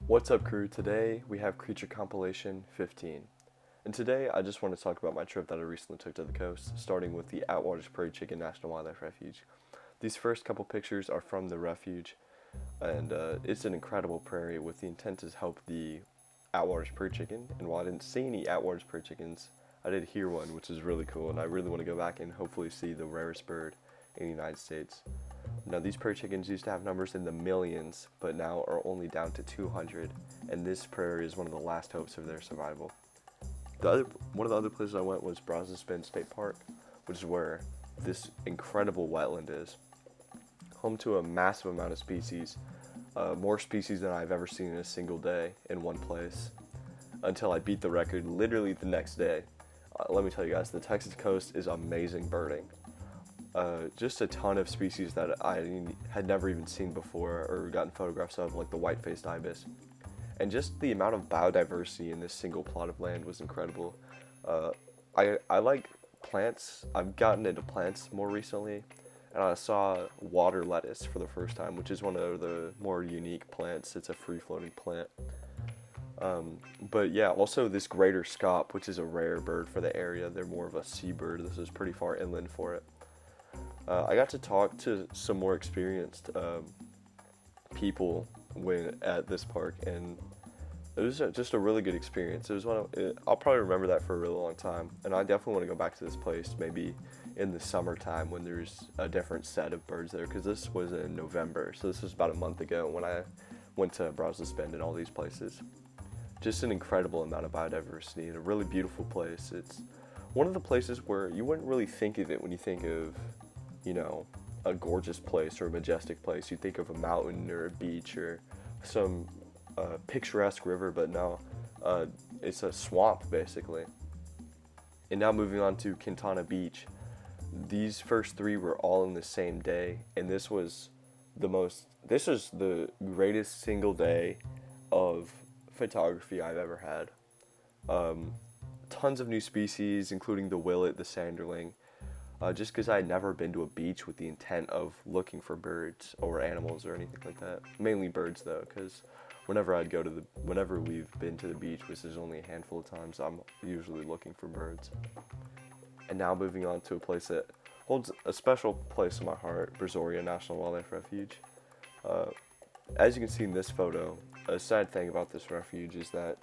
What's up, crew? Today we have Creature Compilation 15. And today I just want to talk about my trip that I recently took to the coast, starting with the Atwater's Prairie Chicken National Wildlife Refuge. These first couple pictures are from the refuge, and it's an incredible prairie with the intent to help the Atwater's Prairie Chicken. And while I didn't see any Atwater's Prairie Chickens, I did hear one, which is really cool, and I really want to go back and hopefully see the rarest bird in the United States. Now, these prairie chickens used to have numbers in the millions, but now are only down to 200, and this prairie is one of the last hopes of their survival. One of the other places I went was Brazoria State Park, which is where this incredible wetland is, home to a massive amount of species, more species than I've ever seen in a single day in one place, until I beat the record literally the next day. Let me tell you guys, the Texas coast is amazing birding. Just a ton of species that I had never even seen before or gotten photographs of, like the white-faced ibis. And just the amount of biodiversity in this single plot of land was incredible. I like plants. I've gotten into plants more recently, and I saw water lettuce for the first time, which is one of the more unique plants. It's a free-floating plant. But yeah, also this greater scaup, which is a rare bird for the area. They're more of a seabird. This is pretty far inland for it. I got to talk to some more experienced people at this park, and it was just a really good experience. It was I'll probably remember that for a really long time, and I definitely want to go back to this place maybe in the summertime when there's a different set of birds there, because this was in November, so this was about a month ago when I went to Brazoria and all these places. Just an incredible amount of biodiversity and a really beautiful place. It's one of the places where you wouldn't really think of it when you think of, a gorgeous place or a majestic place. You think of a mountain or a beach or some picturesque river, but no, it's a swamp basically. And now moving on to Quintana Beach. These first three were all in the same day, and this was the greatest single day of photography I've ever had. Tons of new species, including the willet, the sanderling. Just because I had never been to a beach with the intent of looking for birds or animals or anything like that. Mainly birds though, because whenever we've been to the beach, which is only a handful of times, I'm usually looking for birds. And now moving on to a place that holds a special place in my heart, Brazoria National Wildlife Refuge. As you can see in this photo, a sad thing about this refuge is that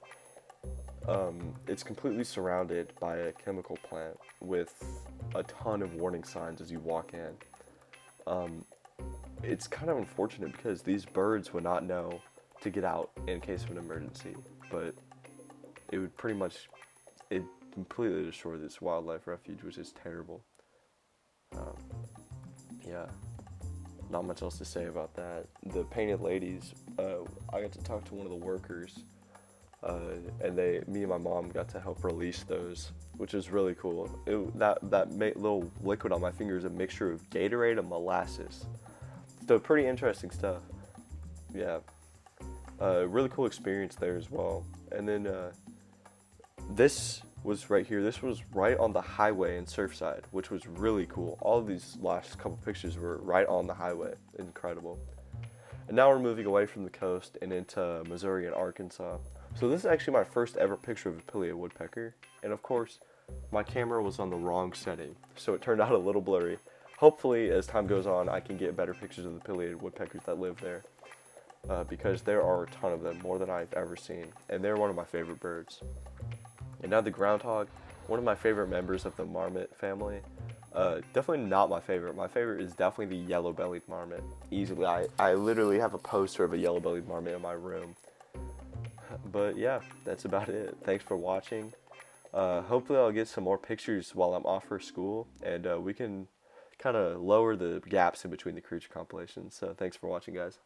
it's completely surrounded by a chemical plant with a ton of warning signs as you walk in. It's kind of unfortunate because these birds would not know to get out in case of an emergency, but it would completely destroy this wildlife refuge, which is terrible. Yeah, not much else to say about that. The painted ladies, I got to talk to one of the workers, and me and my mom got to help release those, which is really cool. That little liquid on my finger is a mixture of Gatorade and molasses. So pretty interesting stuff. Yeah, really cool experience there as well. And then this was right here. This was right on the highway in Surfside, which was really cool. All of these last couple pictures were right on the highway. Incredible. And now we're moving away from the coast and into Missouri and Arkansas. So this is actually my first ever picture of a Pilliot Woodpecker. And of course, my camera was on the wrong setting, so it turned out a little blurry. Hopefully, as time goes on, I can get better pictures of the Pilliot Woodpeckers that live there. Because there are a ton of them, more than I've ever seen. And they're one of my favorite birds. And now the groundhog, one of my favorite members of the marmot family. Definitely not my favorite. My favorite is definitely the yellow-bellied marmot. Easily, I literally have a poster of a yellow-bellied marmot in my room. But yeah, that's about it. Thanks for watching. Hopefully I'll get some more pictures while I'm off for school, and we can kind of lower the gaps in between the creature compilations. So thanks for watching, guys.